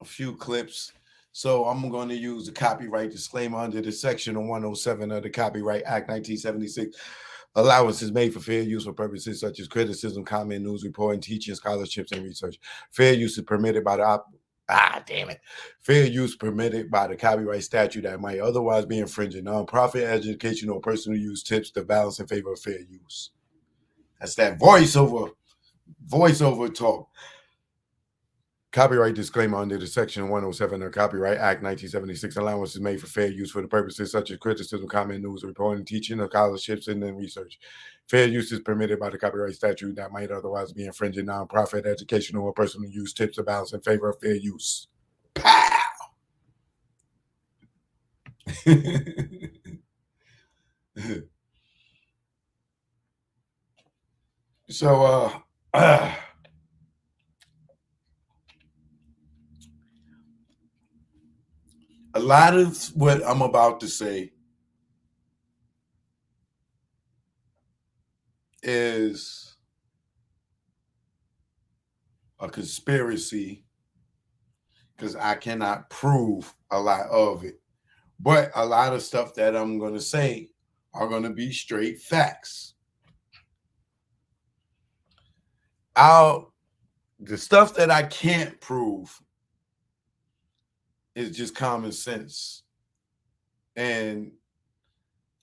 a few clips. So I'm going to use the copyright disclaimer under the section of 107 of the Copyright Act 1976. Allowances made for fair use for purposes such as criticism, comment, news reporting, teaching, scholarships, and research. Fair use is permitted by the damn it. Fair use permitted by the copyright statute that might otherwise be infringing. Nonprofit, educational, or personal use tips the balance in favor of fair use. That's that voiceover talk. Copyright disclaimer under the section 107 of the Copyright Act 1976. Allowance is made for fair use for the purposes such as criticism, comment, news, reporting, teaching, scholarships, and then research. Fair use is permitted by the copyright statute that might otherwise be infringing. Nonprofit, educational, or personal use tips the balance in favor of fair use. Pow! So, a lot of what I'm about to say is a conspiracy because I cannot prove a lot of it. But a lot of stuff that I'm going to say are going to be straight facts. The stuff that I can't prove is just common sense and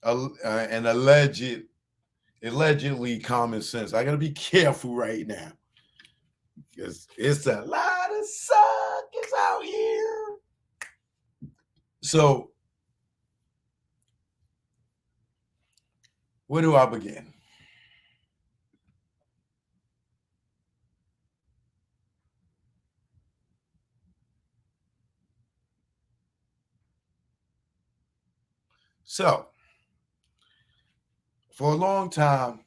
allegedly common sense. I got to be careful right now because it's a lot of suckers out here. So, where do I begin? So, for a long time,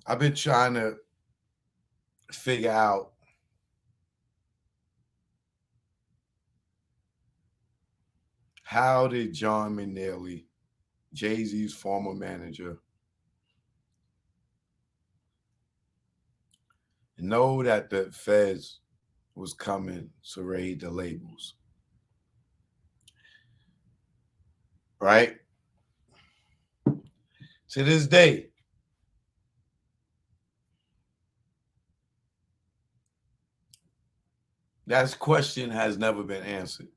I've been trying to figure out how did John McNally, Jay-Z's former manager, know that the feds was coming to raid the labels? Right? To this day, that question has never been answered.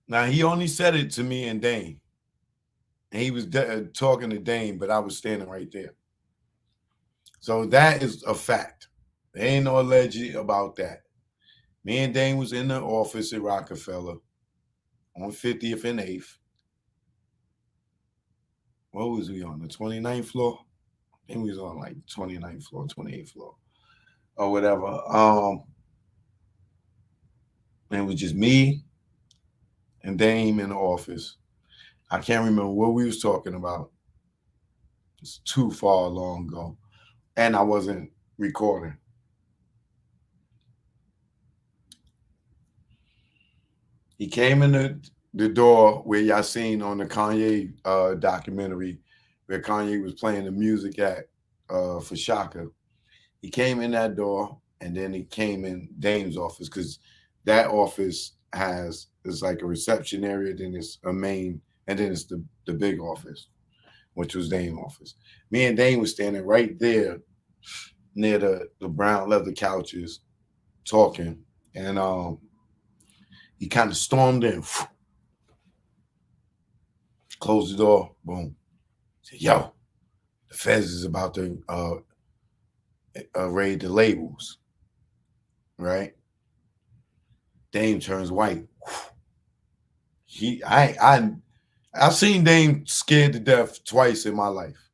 Now, he only said it to me and Dane. And he was talking to Dane, but I was standing right there. So that is a fact. There ain't no alleged about that. Me and Dane was in the office at Roc-A-Fella on 50th and 8th. What was we on? The 29th floor? I think we was on like 29th floor, 28th floor, or whatever. And it was just me and Dame in the office. I can't remember what we was talking about. It's too far long ago. And I wasn't recording. He came in the door where y'all seen on the Kanye documentary where Kanye was playing the music at for Shaka. He came in that door and then he came in Dame's office because that office it's like a reception area, then it's a main, and then it's the big office, which was Dame's office. Me and Dame was standing right there near the brown leather couches talking. And he kind of stormed in, closed the door, boom. Said, yo, the feds is about to raid the labels, right? Dame turns white. I've seen Dame scared to death twice in my life.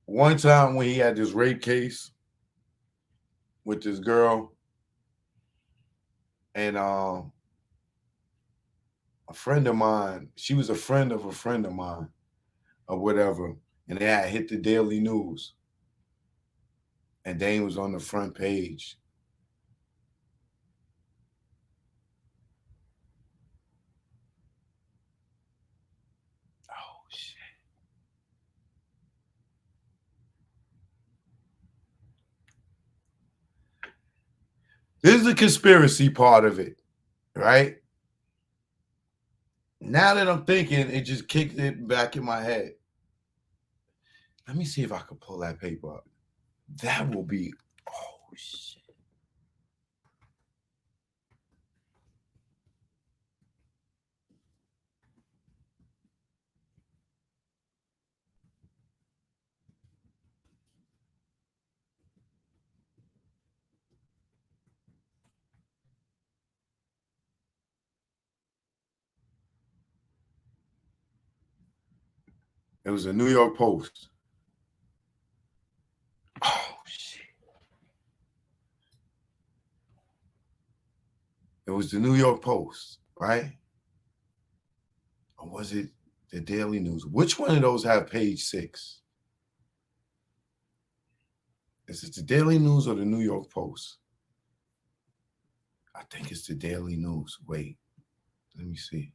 One time when he had this rape case with this girl, and a friend of mine, she was a friend of a friend of mine, or whatever, and they had hit the Daily News, and Dame was on the front page. Oh shit! This is the conspiracy part of it, right? Now that I'm thinking, it just kicked it back in my head. Let me see if I can pull that paper up. That will be, oh shit. It was a New York Post. Oh shit. It was the New York Post, right? Or was it the Daily News? Which one of those have page 6? Is it the Daily News or the New York Post? I think it's the Daily News. Wait, let me see.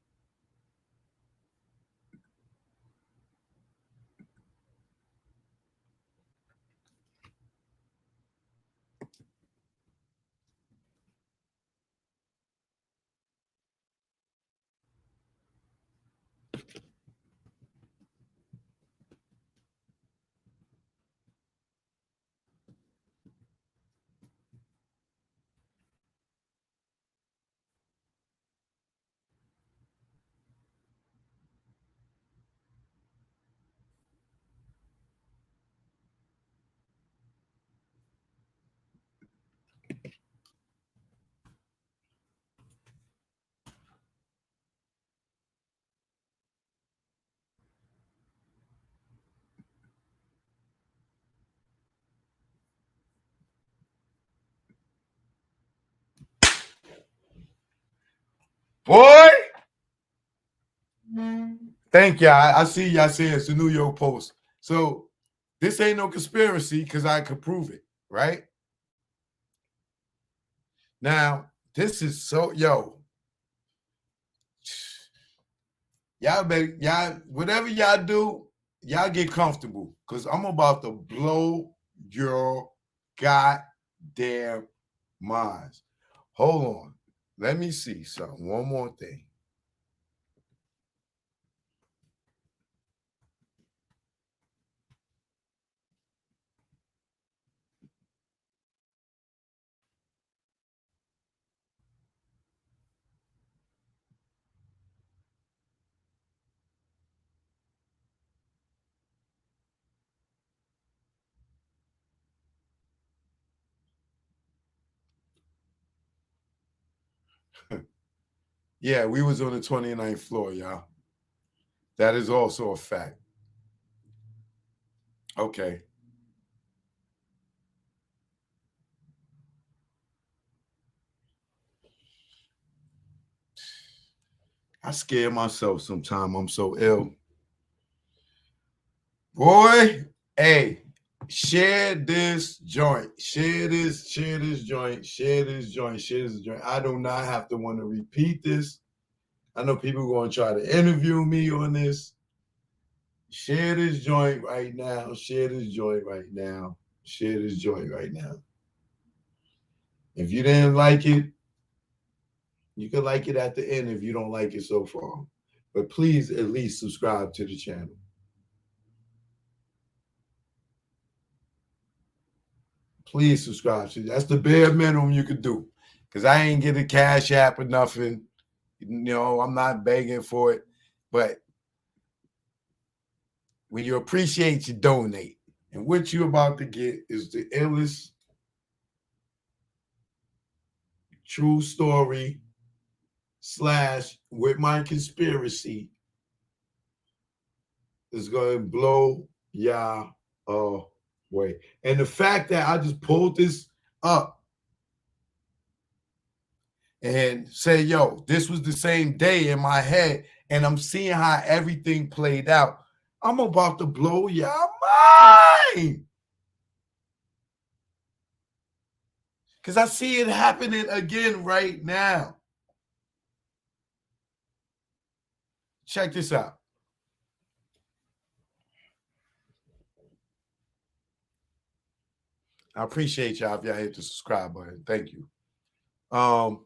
Boy, thank you. I see y'all saying it's the New York Post. So this ain't no conspiracy because I could prove it, right? Now, this is so, y'all better, y'all, whatever y'all do, y'all get comfortable because I'm about to blow your goddamn minds. Hold on. Let me see something. One more thing. Yeah, we was on the 29th floor, y'all. That is also a fact. Okay. I scare myself sometimes. I'm so ill. Boy, hey, share this joint. Share this joint. Share this joint. Share this joint. I do not have to want to repeat this. I know people are going to try to interview me on this. Share this joint right now. Share this joint right now. Share this joint right now. If you didn't like it, you can like it at the end if you don't like it so far. But please at least subscribe to the channel. Please subscribe to. That's the bare minimum you could do. Because I ain't get a cash app or nothing. You know, I'm not begging for it. But when you appreciate, you donate. And what you're about to get is the illest true story / with my conspiracy is going to blow y'all away. And the fact that I just pulled this up and say, yo, this was the same day in my head, and I'm seeing how everything played out. I'm about to blow y'all mind. Because I see it happening again right now. Check this out. I appreciate y'all if y'all hit the subscribe button. Thank you. Um,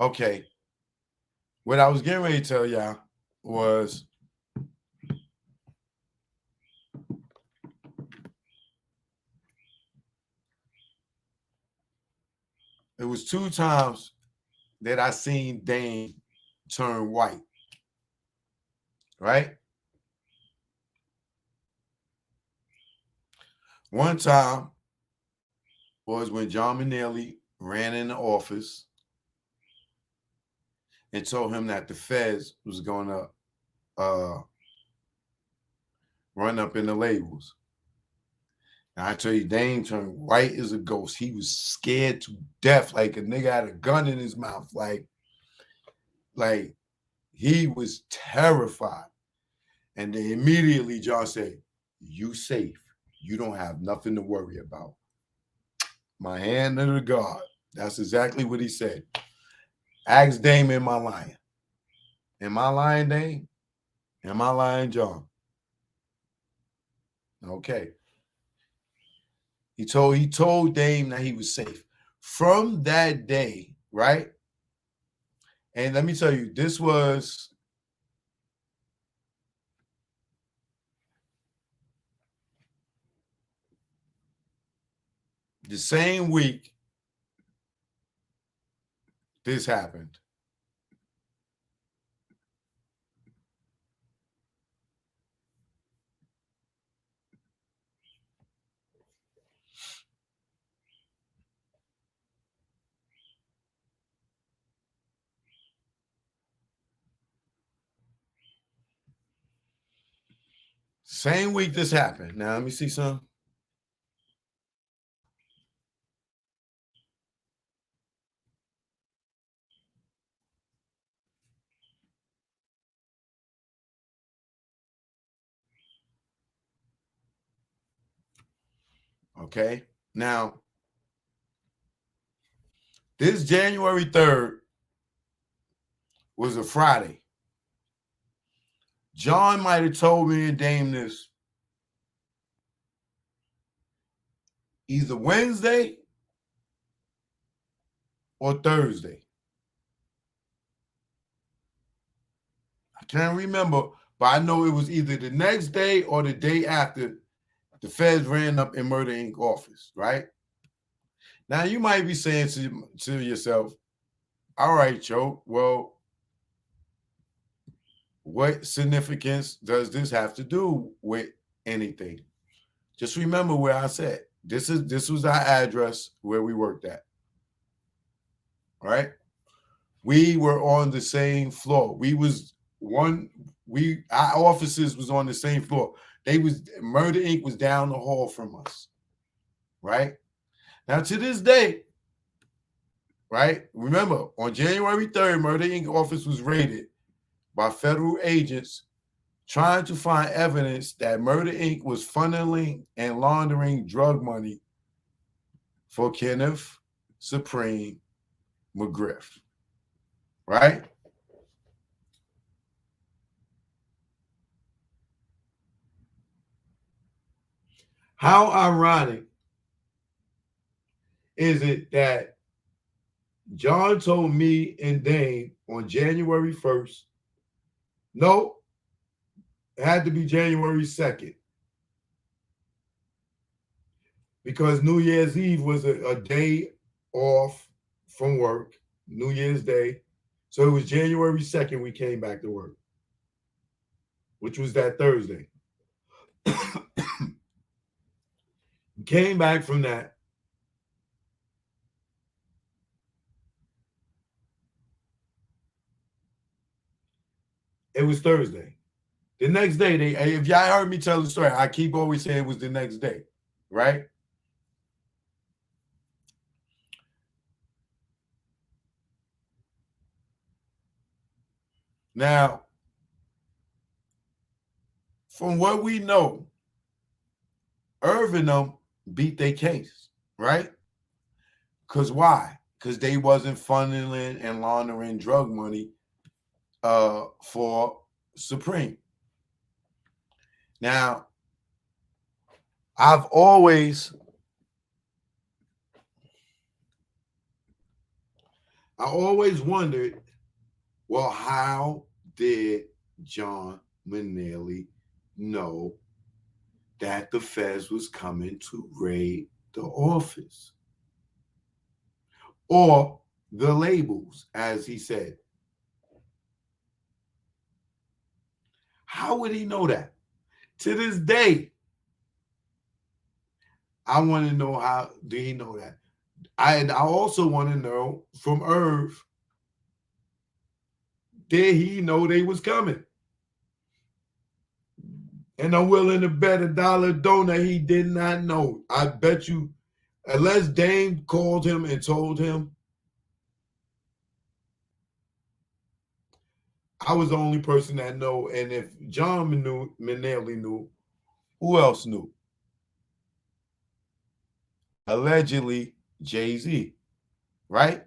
okay. What I was getting ready to tell y'all was it was 2 times that I seen Dame turn white, right? One time was when John Manelli ran in the office and told him that the feds was going to run up in the labels. And I tell you, Dame turned white as a ghost. He was scared to death, like a nigga had a gun in his mouth, like he was terrified. And then immediately John said, "You safe. You don't have nothing to worry about." My hand under God. That's exactly what he said. Ask Dame, am I lying? Am I lying, Dame? Am I lying, John? Okay. He told Dame that he was safe. From that day, right? And let me tell you, this was the same week this happened. Same week this happened. Now, let me see some. Okay. Now, this January 3rd was a Friday. John might have told me and Dame this either Wednesday or Thursday. I can't remember, but I know it was either the next day or the day after the feds ran up in Murder Inc. office, right? Now you might be saying to yourself, all right, Joe, well, what significance does this have to do with anything? Just remember where I said this was our address where we worked at. Right? We were on the same floor. Our offices was on the same floor. Murder Inc. was down the hall from us. Right? Now to this day, right? Remember, on January 3rd, Murder Inc. office was raided by federal agents trying to find evidence that Murder Inc. was funneling and laundering drug money for Kenneth Supreme McGriff. Right? How ironic is it that John told me and Dane on January 1st? No, it had to be January 2nd because New Year's Eve was a day off from work, New Year's Day. So it was January 2nd we came back to work, which was that Thursday. We came back from that. It was Thursday. The next day, if y'all heard me tell the story, I keep always saying it was the next day, right? Now, from what we know, Irvin them beat their case, right? Because why? Because they wasn't funneling and laundering drug money for Supreme. Now, I've always, I always wondered, well, how did John Manelli know that the feds was coming to raid the office or the labels, as he said? How would he know that? To this day, I want to know, how do he know that? I also want to know from Irv, did he know they was coming? And I'm willing to bet $1 donut he did not know. I bet you, unless Dame called him and told him, I was the only person that know. And if John Manelli knew, who else knew? Allegedly Jay-Z, right?